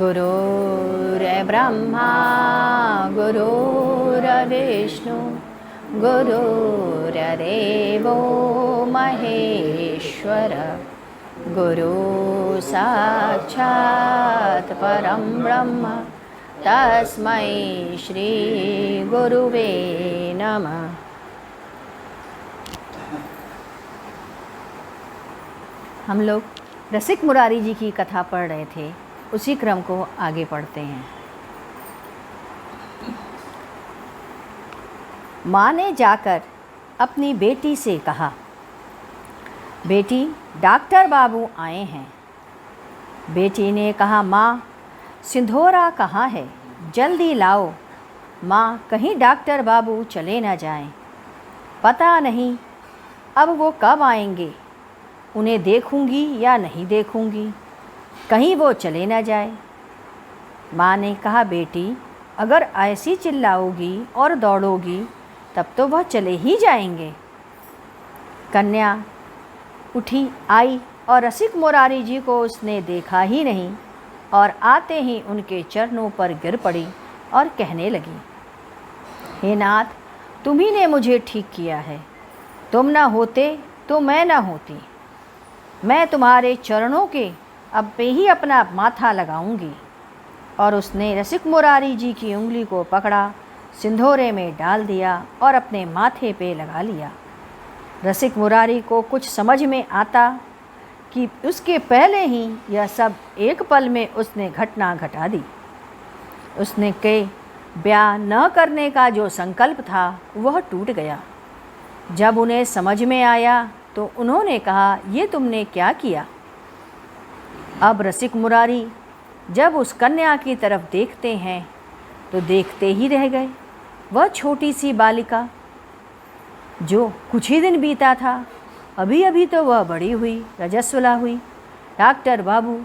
गुरुर्ब्रह्मा गुरुर्विष्णु गुरुर्देवो महेश्वर गुरु साक्षात् परं ब्रह्म तस्मै श्री गुरुवे नमः। हम लोग रसिक मुरारी जी की कथा पढ़ रहे थे, उसी क्रम को आगे पढ़ते हैं। माँ ने जाकर अपनी बेटी से कहा, बेटी डॉक्टर बाबू आए हैं। बेटी ने कहा, माँ सिंधोरा कहाँ है, जल्दी लाओ। माँ कहीं डॉक्टर बाबू चले न जाएं, पता नहीं अब वो कब आएंगे, उन्हें देखूंगी या नहीं देखूंगी, कहीं वो चले ना जाए। माँ ने कहा, बेटी अगर ऐसी चिल्लाओगी और दौड़ोगी तब तो वह चले ही जाएंगे। कन्या उठी आई और रसिक मुरारी जी को उसने देखा ही नहीं और आते ही उनके चरणों पर गिर पड़ी और कहने लगी, हे नाथ, तुम्ही ने मुझे ठीक किया है, तुम ना होते तो मैं ना होती। मैं तुम्हारे चरणों के अब पे ही अपना माथा लगाऊंगी। और उसने रसिक मुरारी जी की उंगली को पकड़ा, सिंधोरे में डाल दिया और अपने माथे पे लगा लिया। रसिक मुरारी को कुछ समझ में आता कि उसके पहले ही यह सब एक पल में उसने घटना घटा दी। उसने के ब्याह न करने का जो संकल्प था वह टूट गया। जब उन्हें समझ में आया तो उन्होंने कहा, ये तुमने क्या किया। अब रसिक मुरारी जब उस कन्या की तरफ देखते हैं तो देखते ही रह गए। वह छोटी सी बालिका जो कुछ ही दिन बीता था, अभी अभी तो वह बड़ी हुई, रजस्वला हुई। डॉक्टर बाबू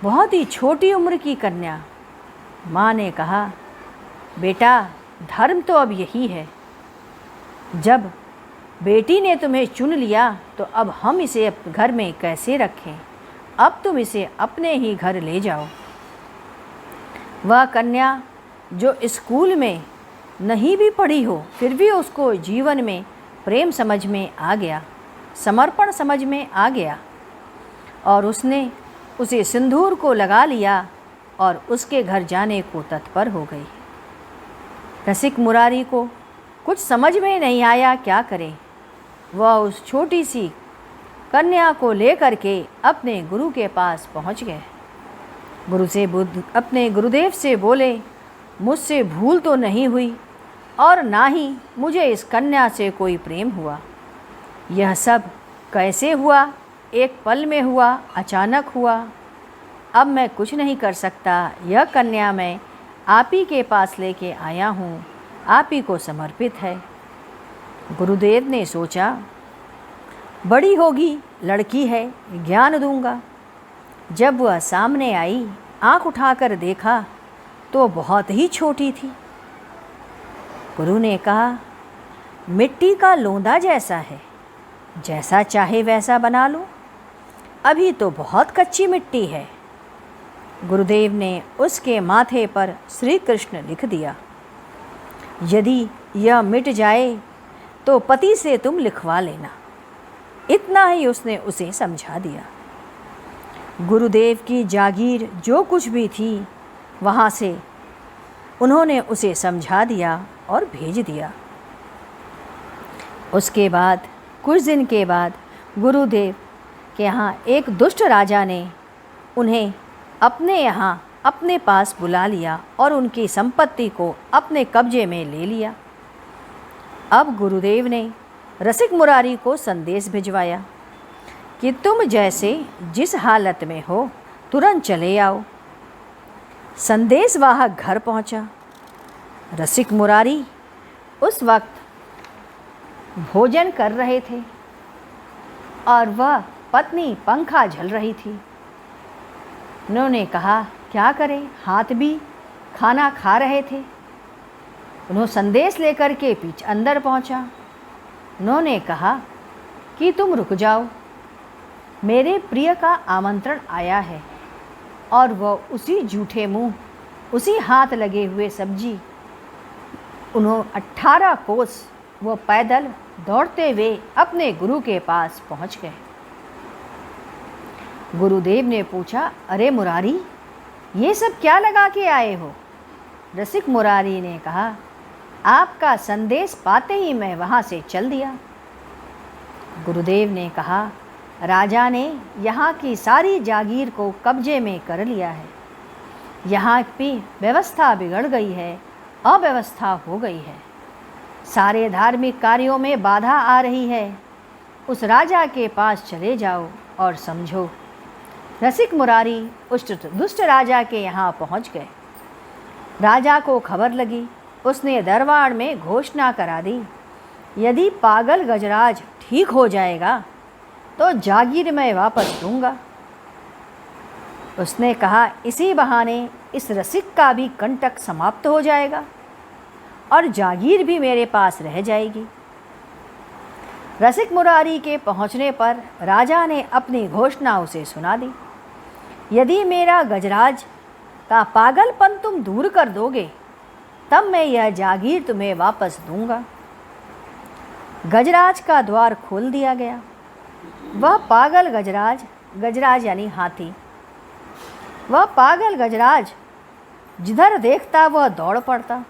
बहुत ही छोटी उम्र की कन्या। माँ ने कहा, बेटा धर्म तो अब यही है, जब बेटी ने तुम्हें चुन लिया तो अब हम इसे घर में कैसे रखें, अब तुम इसे अपने ही घर ले जाओ। वह कन्या जो स्कूल में नहीं भी पढ़ी हो फिर भी उसको जीवन में प्रेम समझ में आ गया, समर्पण समझ में आ गया और उसने उसे सिंदूर को लगा लिया और उसके घर जाने को तत्पर हो गई। रसिक मुरारी को कुछ समझ में नहीं आया क्या करे। वह उस छोटी सी कन्या को लेकर के अपने गुरु के पास पहुंच गए। अपने गुरुदेव से बोले, मुझसे भूल तो नहीं हुई और ना ही मुझे इस कन्या से कोई प्रेम हुआ। यह सब कैसे हुआ, एक पल में हुआ, अचानक हुआ। अब मैं कुछ नहीं कर सकता। यह कन्या मैं आप ही के पास लेके आया हूँ, आप ही को समर्पित है। गुरुदेव ने सोचा, बड़ी होगी, लड़की है, ज्ञान दूंगा। जब वह सामने आई, आंख उठाकर देखा तो बहुत ही छोटी थी। गुरु ने कहा, मिट्टी का लोंदा जैसा है, जैसा चाहे वैसा बना लो, अभी तो बहुत कच्ची मिट्टी है। गुरुदेव ने उसके माथे पर श्री कृष्ण लिख दिया। यदि यह मिट जाए तो पति से तुम लिखवा लेना। इतना ही उसने उसे समझा दिया। गुरुदेव की जागीर जो कुछ भी थी वहाँ से उन्होंने उसे समझा दिया और भेज दिया। उसके बाद कुछ दिन के बाद गुरुदेव के यहाँ एक दुष्ट राजा ने उन्हें अपने यहाँ अपने पास बुला लिया और उनकी संपत्ति को अपने कब्जे में ले लिया। अब गुरुदेव ने रसिक मुरारी को संदेश भिजवाया कि तुम जैसे जिस हालत में हो तुरंत चले आओ। संदेशवाहक घर पहुंचा। रसिक मुरारी उस वक्त भोजन कर रहे थे और वह पत्नी पंखा झल रही थी। उन्होंने कहा, क्या करें, हाथ भी खाना खा रहे थे। उन्होंने संदेश लेकर के पीछे अंदर पहुंचा। उन्होंने कहा कि तुम रुक जाओ, मेरे प्रिय का आमंत्रण आया है। और वह उसी जूठे मुंह, उसी हाथ लगे हुए सब्जी, उन्होंने 18 कोस वो पैदल दौड़ते हुए अपने गुरु के पास पहुंच गए। गुरुदेव ने पूछा, अरे मुरारी, ये सब क्या लगा के आए हो? रसिक मुरारी ने कहा, आपका संदेश पाते ही मैं वहाँ से चल दिया। गुरुदेव ने कहा, राजा ने यहाँ की सारी जागीर को कब्जे में कर लिया है। यहाँ की व्यवस्था बिगड़ गई है, अव्यवस्था हो गई है। सारे धार्मिक कार्यों में बाधा आ रही है। उस राजा के पास चले जाओ और समझो। रसिक मुरारी उस दुष्ट राजा के यहाँ पहुँच गए। राजा को खबर लगी। उसने दरबार में घोषणा करा दी, यदि पागल गजराज ठीक हो जाएगा तो जागीर मैं वापस दूंगा। उसने कहा, इसी बहाने इस रसिक का भी कंटक समाप्त हो जाएगा और जागीर भी मेरे पास रह जाएगी। रसिक मुरारी के पहुंचने पर राजा ने अपनी घोषणा उसे सुना दी, यदि मेरा गजराज का पागलपन तुम दूर कर दोगे तब मैं यह जागीर तुम्हें वापस दूंगा। गजराज का द्वार खोल दिया गया। वह पागल गजराज, गजराज यानी हाथी, वह पागल गजराज जिधर देखता वह दौड़ पड़ता।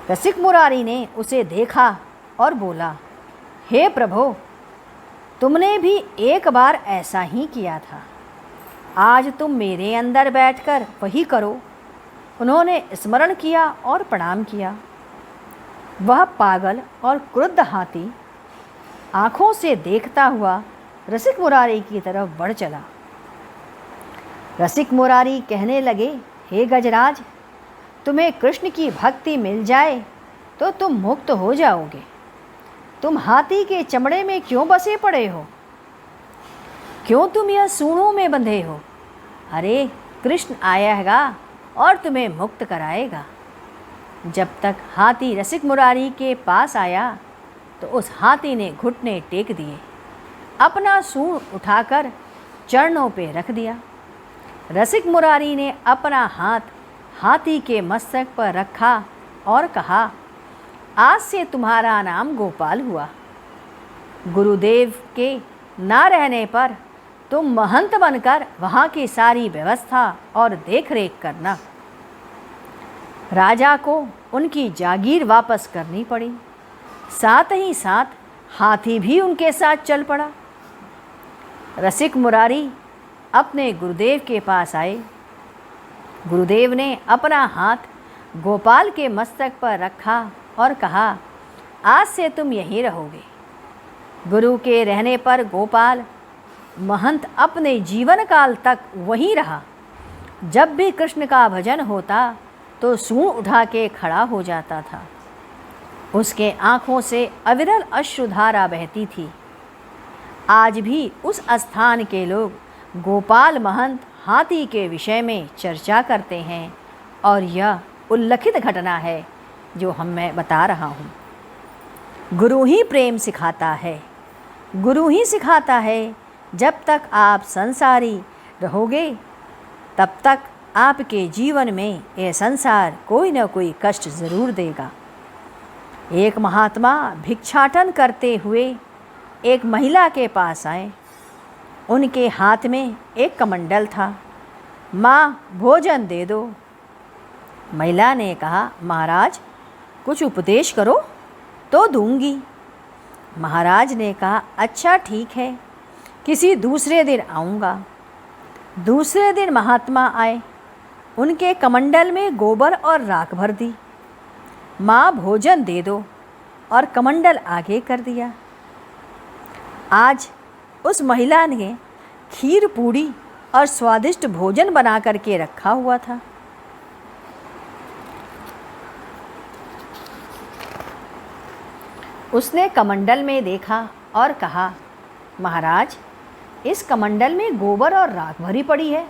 रसिक मुरारी ने उसे देखा और बोला, हे प्रभु, तुमने भी एक बार ऐसा ही किया था। आज तुम मेरे अंदर बैठकर वही करो। उन्होंने स्मरण किया और प्रणाम किया। वह पागल और क्रुद्ध हाथी आँखों से देखता हुआ रसिक मुरारी की तरफ बढ़ चला। रसिक मुरारी कहने लगे, हे गजराज, तुम्हें कृष्ण की भक्ति मिल जाए तो तुम मुक्त हो जाओगे। तुम हाथी के चमड़े में क्यों बसे पड़े हो? क्यों तुम यह सूंडों में बंधे हो? अरे, कृष्ण आएगा और तुम्हें मुक्त कराएगा। जब तक हाथी रसिक मुरारी के पास आया तो उस हाथी ने घुटने टेक दिए, अपना सूंड उठाकर चरणों पे रख दिया। रसिक मुरारी ने अपना हाथ हाथी के मस्तक पर रखा और कहा, आज से तुम्हारा नाम गोपाल हुआ। गुरुदेव के ना रहने पर तुम महंत बनकर वहाँ की सारी व्यवस्था और देखरेख करना। राजा को उनकी जागीर वापस करनी पड़ी। साथ ही साथ हाथी भी उनके साथ चल पड़ा। रसिक मुरारी अपने गुरुदेव के पास आए। गुरुदेव ने अपना हाथ गोपाल के मस्तक पर रखा और कहा, आज से तुम यहीं रहोगे। गुरु के रहने पर गोपाल महंत अपने जीवन काल तक वहीं रहा। जब भी कृष्ण का भजन होता तो सूंड उठा के खड़ा हो जाता था। उसके आँखों से अविरल अश्रुधारा बहती थी। आज भी उस स्थान के लोग गोपाल महंत हाथी के विषय में चर्चा करते हैं और यह उल्लिखित घटना है जो मैं बता रहा हूँ। गुरु ही प्रेम सिखाता है। गुरु ही सिखाता है, जब तक आप संसारी रहोगे तब तक आपके जीवन में यह संसार कोई न कोई कष्ट ज़रूर देगा। एक महात्मा भिक्षाटन करते हुए एक महिला के पास आए। उनके हाथ में एक कमंडल था। माँ, भोजन दे दो। महिला ने कहा, महाराज, कुछ उपदेश करो तो दूंगी। महाराज ने कहा, अच्छा ठीक है, किसी दूसरे दिन आऊँगा। दूसरे दिन महात्मा आए। उनके कमंडल में गोबर और राख भर दी। माँ, भोजन दे दो, और कमंडल आगे कर दिया। आज उस महिला ने खीर पूड़ी और स्वादिष्ट भोजन बना करके रखा हुआ था। उसने कमंडल में देखा और कहा, महाराज, इस कमंडल में गोबर और राख भरी पड़ी है,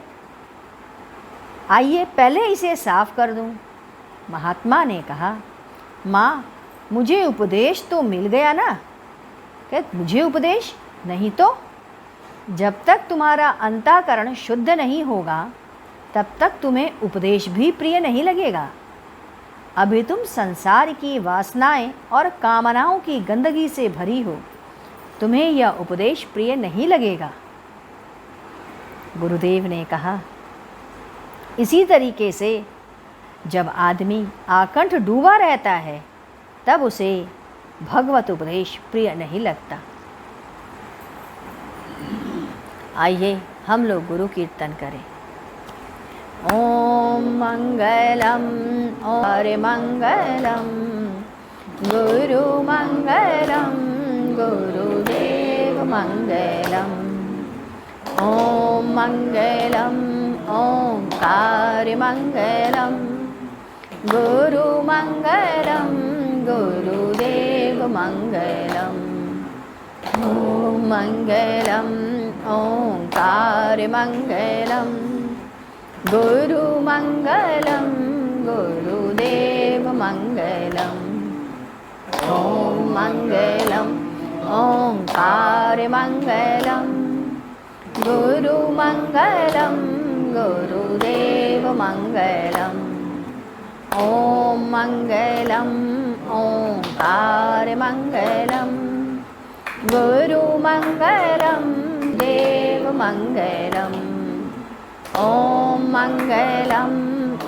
आइए पहले इसे साफ कर दूं। महात्मा ने कहा, माँ, मुझे उपदेश तो मिल गया ना? क्या मुझे उपदेश? नहीं तो। जब तक तुम्हारा अंतःकरण शुद्ध नहीं होगा तब तक तुम्हें उपदेश भी प्रिय नहीं लगेगा। अभी तुम संसार की वासनाएं और कामनाओं की गंदगी से भरी हो, तुम्हें यह उपदेश प्रिय नहीं लगेगा। गुरुदेव ने कहा, इसी तरीके से जब आदमी आकंठ डूबा रहता है तब उसे भगवत उपदेश प्रिय नहीं लगता। आइए हम लोग गुरु कीर्तन करें। ओम मंगलम हरे मंगलम गुरु मंगलम गुरुदेव मंगलम। ओम मंगलम ओंकार मंगलम गुरु मंगलम गुरुदेव मंगलम। ओम मंगलम ओंकार मंगलम गुरु मंगलम गुरुदेव मंगलम। ओम मंगलम ओंकार मंगलम गुरु मंगलम गुरुदेव मंगलम। ओम मंगलम ओंकार मंगलम गुरु मंगलम देव मंगलम। ओम मंगलम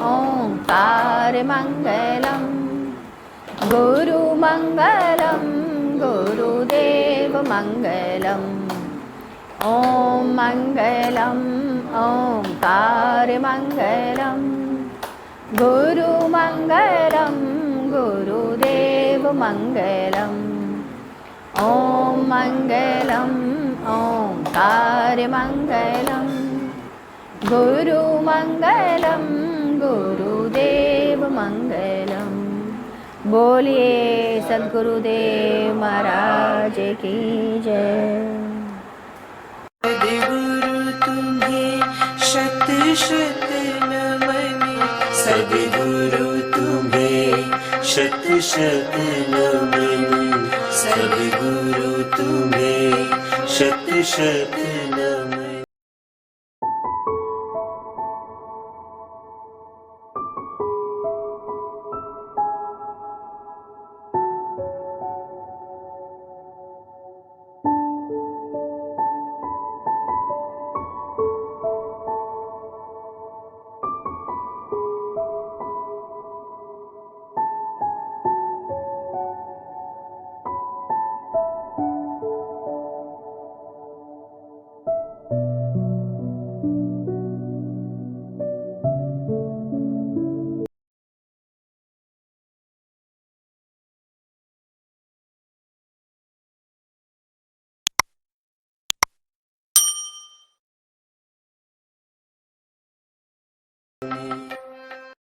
ओंकार मंगलम गुरु मंगलम गुरुदेव मंगलम। ओम मंगलम ओंकार मंगलम गुरु मंगलम गुरुदेव मंगलम। ओम मंगलम ओंकार मंगलम गुरु मंगलम गुरुदेव मंगलम। बोलिए सद्गुरुदेव महाराज की जय। सद्गुरु तुम्हें शत शत नमन। सद्गुरु तुम्हें शत शत नमन। सद्गुरु तुम्हें शत शत नमन।